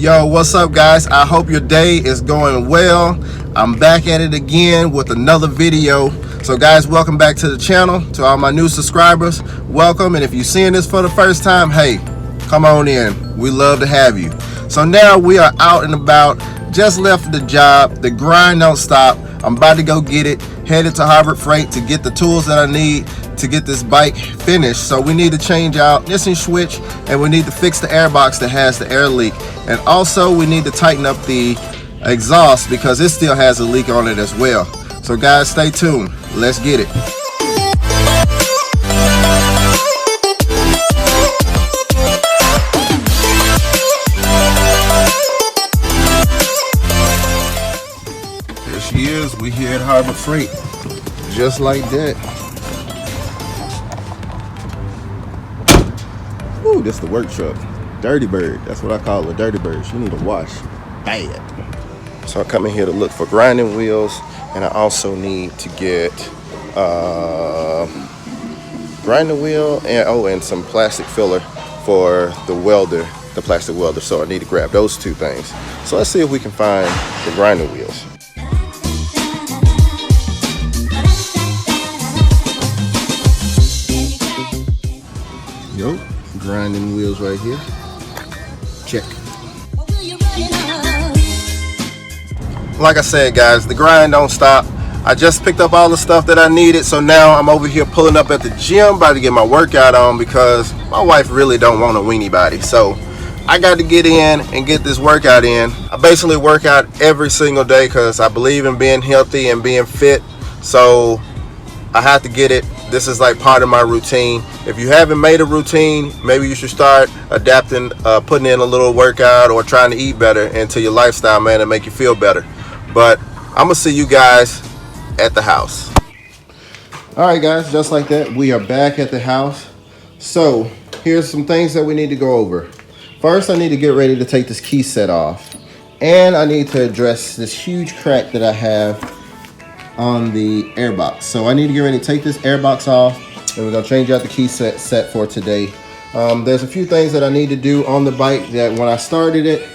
Yo, what's up guys? I hope your day is going well. I'm back at it again with another video. So guys, welcome back to the channel. To all my new subscribers, welcome. And if you're seeing this for the first time, hey, come on in. We love to have you. So now we are out and about, just left the job. The grind don't stop. I'm about to go get it, headed to Harbor Freight to get the tools that I need to get this bike finished. So we need to change out this and switch, and we need to fix the air box that has the air leak. And also we need to tighten up the exhaust because it still has a leak on it as well. So guys, stay tuned. Let's get it. There she is. We here at Harbor Freight. Just like that. Ooh, this is the work truck. Dirty bird. That's what I call a dirty bird. She need a wash. Bad. So I come in here to look for grinding wheels, and I also need to get grinding wheel and some plastic filler for the welder, the plastic welder. So I need to grab those two things. So let's see if we can find the grinding wheels. Yo, grinding wheels right here. Check. Like I said guys, the grind don't stop. I just picked up all the stuff that I needed, so now I'm over here pulling up at the gym, about to get my workout on because my wife really don't want a weenie body. So I got to get in and get this workout in. I basically work out every single day because I believe in being healthy and being fit. So I have to get it. This is like part of my routine. If you haven't made a routine, maybe you should start adapting, putting in a little workout or trying to eat better into your lifestyle, man, and make you feel better. But I'm gonna see you guys at the house. All right guys, just like that, we are back at the house. So here's some things that we need to go over. First, I need to get ready to take this key set off, and I need to address this huge crack that I have on the airbox. So I need to get ready to take this airbox off, and we're gonna change out the key set for today. There's a few things that I need to do on the bike that when I started it,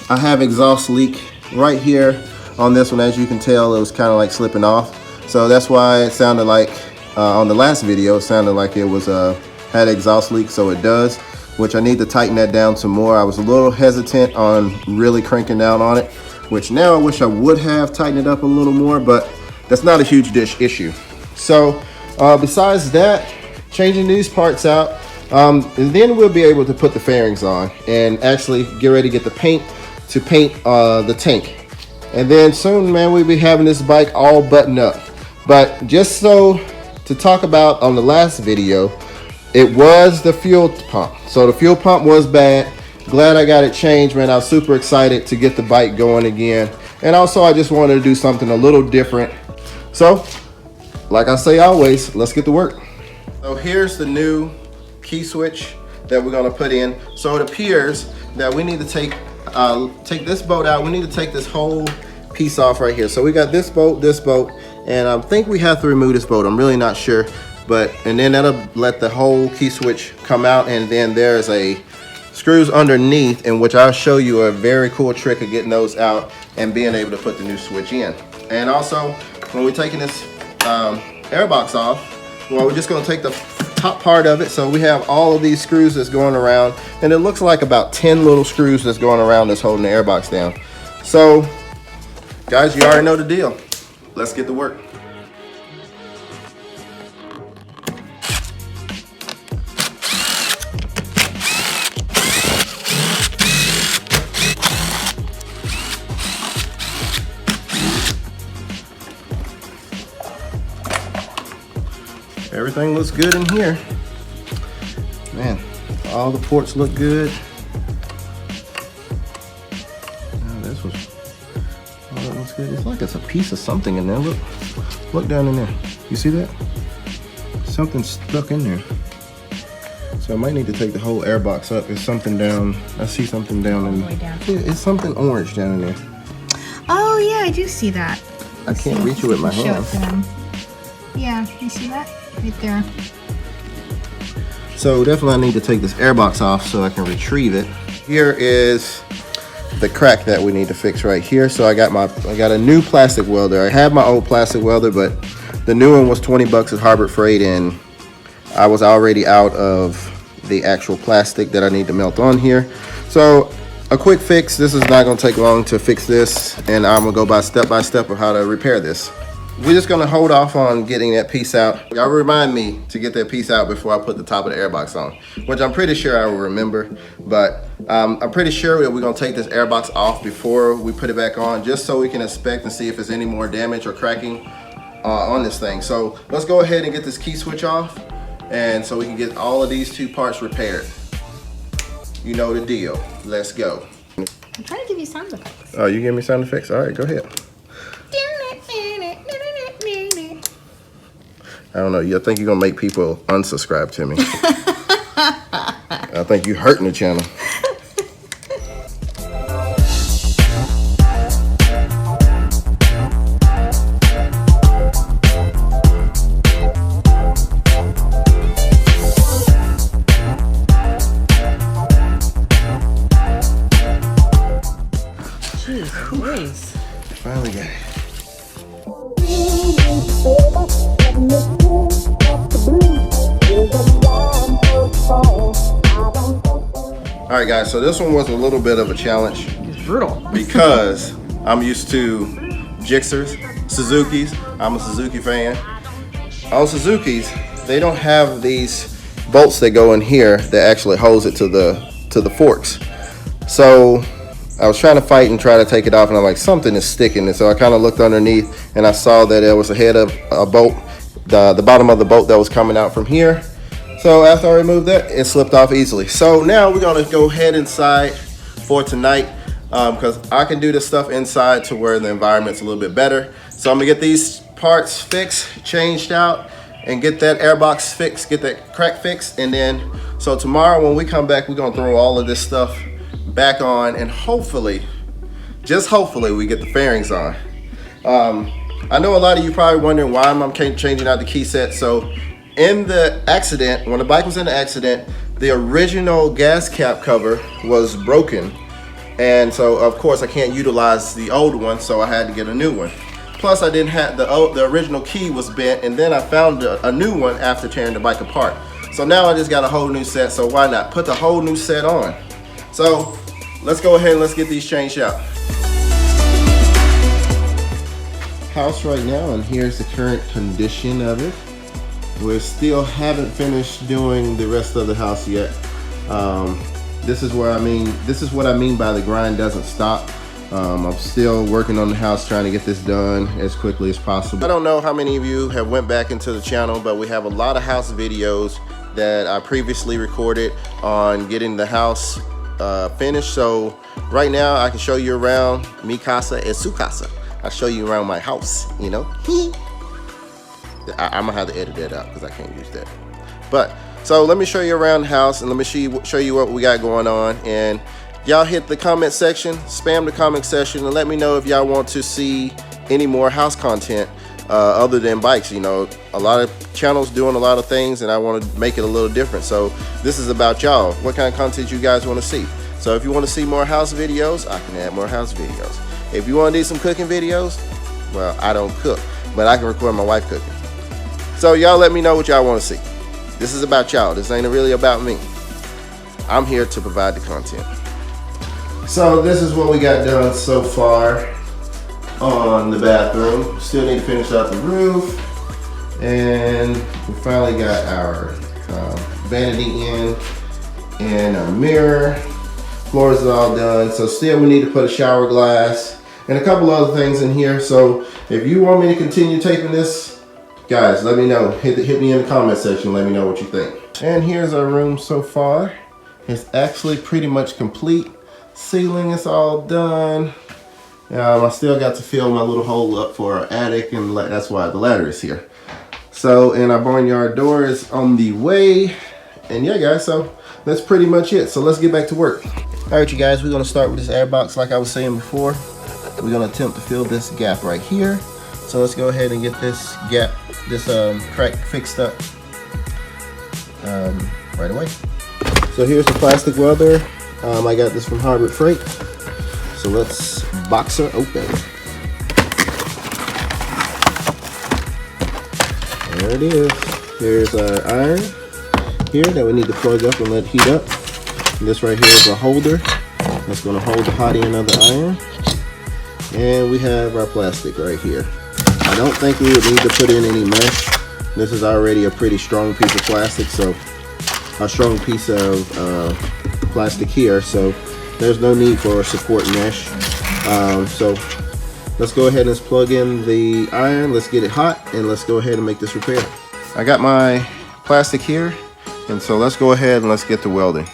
I have exhaust leak right here on this one. As you can tell, it was kind of like slipping off. So that's why it sounded like on the last video, it sounded like it was had exhaust leak. So it does, which I need to tighten that down some more. I was a little hesitant on really cranking down on it, which now I wish I would have tightened it up a little more, but that's not a huge issue. So besides that, changing these parts out, and then we'll be able to put the fairings on and actually get ready to get the paint to paint the tank. And then soon, man, we'll be having this bike all buttoned up. But just so to talk about on the last video, it was the fuel pump. So the fuel pump was bad. Glad I got it changed, man. I was super excited to get the bike going again. And also I just wanted to do something a little different. So like I say always, let's get to work. So here's the new key switch that we're gonna put in. So it appears that we need to take this bolt out. We need to take this whole piece off right here. So we got this bolt, and I think we have to remove this bolt. I'm really not sure, and then that'll let the whole key switch come out, and then there's a screws underneath, in which I'll show you a very cool trick of getting those out and being able to put the new switch in. And also, when we're taking this airbox off, well, we're just going to take the top part of it. So we have all of these screws that's going around, and it looks like about 10 little screws that's going around that's holding the airbox down. So guys, you already know the deal. Let's get to work. Everything looks good in here. Man, all the ports look good. Oh, this was, oh, that looks good. It's like it's a piece of something in there. Look down in there. You see that? Something's stuck in there. So I might need to take the whole air box up. There's something down. I see something down in there. It's something orange down in there. Oh yeah, I do see that. I can't reach it with my hand. Yeah, you see that? Right there. So definitely I need to take this air box off so I can retrieve it. Here is the crack that we need to fix right here. So I got a new plastic welder. I had my old plastic welder, but the new one was 20 bucks at Harbor Freight, and I was already out of the actual plastic that I need to melt on here. So a quick fix. This is not going to take long to fix this, and I'm gonna go by step of how to repair this. We're just gonna hold off on getting that piece out. Y'all remind me to get that piece out before I put the top of the airbox on, which I'm pretty sure I will remember, but I'm pretty sure that we're gonna take this airbox off before we put it back on, just so we can inspect and see if there's any more damage or cracking on this thing. So let's go ahead and get this key switch off, and so we can get all of these two parts repaired. You know the deal. Let's go. I'm trying to give you sound effects. Oh, you give me sound effects? All right, go ahead. I don't know. I think you're gonna make people unsubscribe to me. I think you're hurting the channel. Jeez, Finally got it. All right, guys, so this one was a little bit of a challenge. it's brutal. Because I'm used to Gixxers, Suzuki's. I'm a Suzuki fan. On Suzuki's, they don't have these bolts that go in here that actually holds it to the forks. So I was trying to fight and try to take it off, and I'm like, something is sticking. And so I kind of looked underneath, and I saw that there was a head of a bolt, the bottom of the bolt that was coming out from here. So after I removed that, it slipped off easily. So now we're gonna go head inside for tonight, because I can do this stuff inside to where the environment's a little bit better. So I'm gonna get these parts fixed, changed out, and get that airbox fixed, get that crack fixed. And then, so tomorrow when we come back, we're gonna throw all of this stuff back on, and hopefully, just hopefully, we get the fairings on. I know a lot of you probably wondering why I'm changing out the key set. So in the accident, when the bike was in the accident, the original gas cap cover was broken, and so of course I can't utilize the old one, so I had to get a new one. Plus I didn't have the original key was bent, and then I found a new one after tearing the bike apart. So now I just got a whole new set, so why not put the whole new set on? So let's go ahead and let's get these changed out. House right now, and here's the current condition of it. We still haven't finished doing the rest of the house yet. This is what I mean by the grind doesn't stop. I'm still working on the house, trying to get this done as quickly as possible. I don't know how many of you have went back into the channel, but we have a lot of house videos that I previously recorded on getting the house finished. So right now I can show you around mi casa and su casa. I'll show you around my house, you know. I'm gonna have to edit that out because I can't use that. But so let me show you around the house, and let me show you what we got going on. And y'all hit the comment section, spam the comment section, and let me know if y'all want to see any more house content other than bikes. You know, a lot of channels doing a lot of things, and I want to make it a little different. So this is about y'all. What kind of content you guys want to see? So if you want to see more house videos, I can add more house videos. If you want to do some cooking videos, well, I don't cook, but I can record my wife cooking. So y'all let me know what y'all want to see. This is about y'all. This ain't really about me. I'm here to provide the content. So this is what we got done so far on the bathroom. Still need to finish out the roof. And we finally got our vanity in and our mirror. Floors is all done. So still we need to put a shower glass and a couple other things in here. So if you want me to continue taping this, guys, let me know. Hit me in the comment section. Let me know what you think. And here's our room so far. It's actually pretty much complete. Ceiling is all done. I still got to fill my little hole up for our attic, and that's why the ladder is here. So, and our barnyard door is on the way. And yeah, guys, so that's pretty much it. So let's get back to work. All right, you guys, we're gonna start with this air box like I was saying before. We're gonna attempt to fill this gap right here. So let's go ahead and get this gap, this crack fixed up right away. So here's the plastic welder. I got this from Harbor Freight. So let's box her open. There it is. Here's our iron here that we need to plug up and let heat up. And this right here is a holder that's going to hold the hot end of the iron. And we have our plastic right here. I don't think we would need to put in any mesh. This is already a pretty strong piece of plastic, so a strong piece of plastic here, so there's no need for a support mesh. So let's go ahead and plug in the iron. Let's get it hot and let's go ahead and make this repair. I got my plastic here, and so let's go ahead and let's get to welding.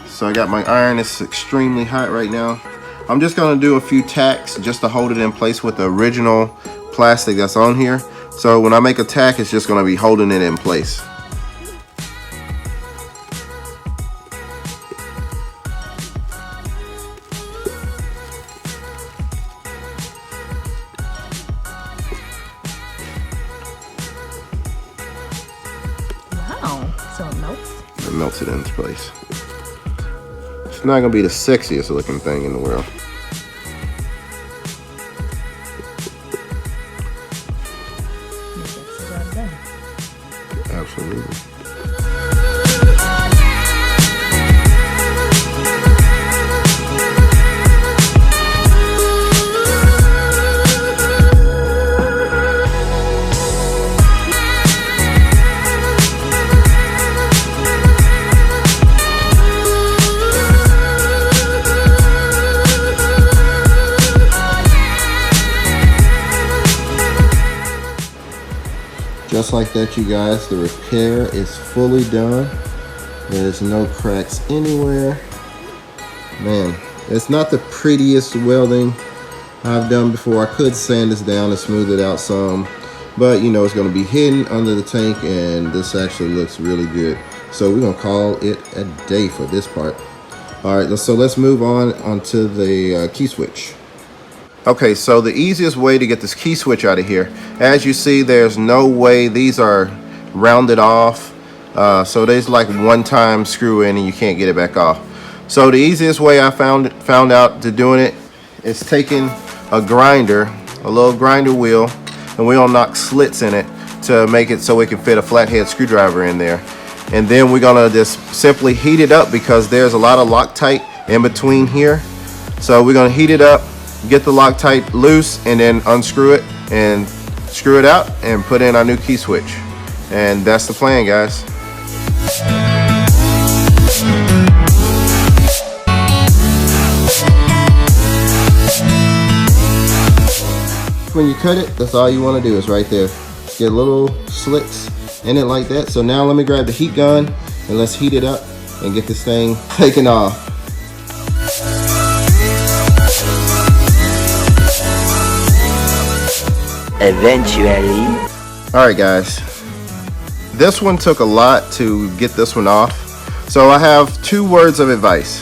So I got my iron. It's extremely hot right now. I'm just going to do a few tacks just to hold it in place with the original plastic that's on here. So when I make a tack, it's just going to be holding it in place. Wow, so it melts? It melts it into place. It's not going to be the sexiest looking thing in the world. Gets the job done. Absolutely. Just like that, you guys, the repair is fully done. There's no cracks anywhere. Man, it's not the prettiest welding I've done before. I could sand this down and smooth it out some, but you know, it's going to be hidden under the tank, and this actually looks really good. So we're going to call it a day for this part. All right, so let's move on onto the key switch. Okay, so the easiest way to get this key switch out of here, as you see, there's no way, these are rounded off. So there's like one-time screw in and you can't get it back off. So the easiest way I found out to doing it is taking a grinder, a little grinder wheel, and we'll knock slits in it to make it so it can fit a flathead screwdriver in there. And then we're gonna just simply heat it up because there's a lot of Loctite in between here. So we're gonna heat it up, get the Loctite loose, and then unscrew it and screw it out and put in our new key switch. And that's the plan, guys. When you cut it, that's all you want to do is right there. Get little slits in it like that. So now let me grab the heat gun and let's heat it up and get this thing taken off. Eventually. All right, guys, this one took a lot to get this one off. So I have 2 words of advice.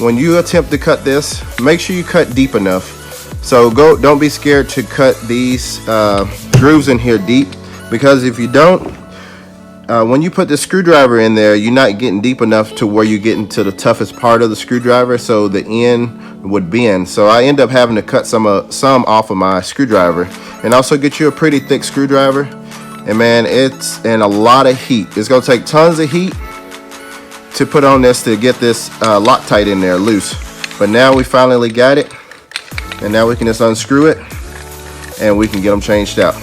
When you attempt to cut this, make sure you cut deep enough. So don't be scared to cut these grooves in here deep, because if you don't, when you put the screwdriver in there, you're not getting deep enough to where you get into the toughest part of the screwdriver, so the end would bend. So I end up having to cut some off of my screwdriver, and also get you a pretty thick screwdriver. And man, it's in a lot of heat. It's gonna take tons of heat to put on this to get this Loctite in there loose. But now we finally got it, and now we can just unscrew it and we can get them changed out.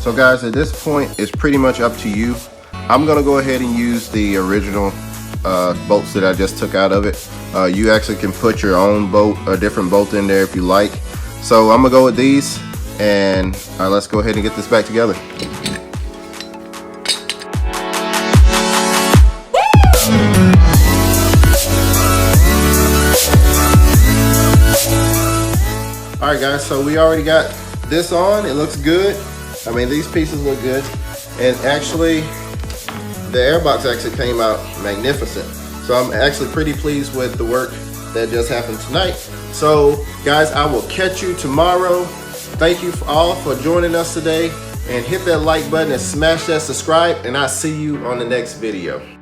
So guys, at this point, it's pretty much up to you. I'm gonna go ahead and use the original bolts that I just took out of it. You actually can put your own bolt, a different bolt in there if you like. So I'm gonna go with these, and let's go ahead and get this back together. All right, guys, so we already got this on. It looks good. I mean, these pieces look good, and actually the airbox actually came out magnificent. So I'm actually pretty pleased with the work that just happened tonight. So guys, I will catch you tomorrow Thank you all for joining us today, and hit that like button and smash that subscribe, and I'll see you on the next video.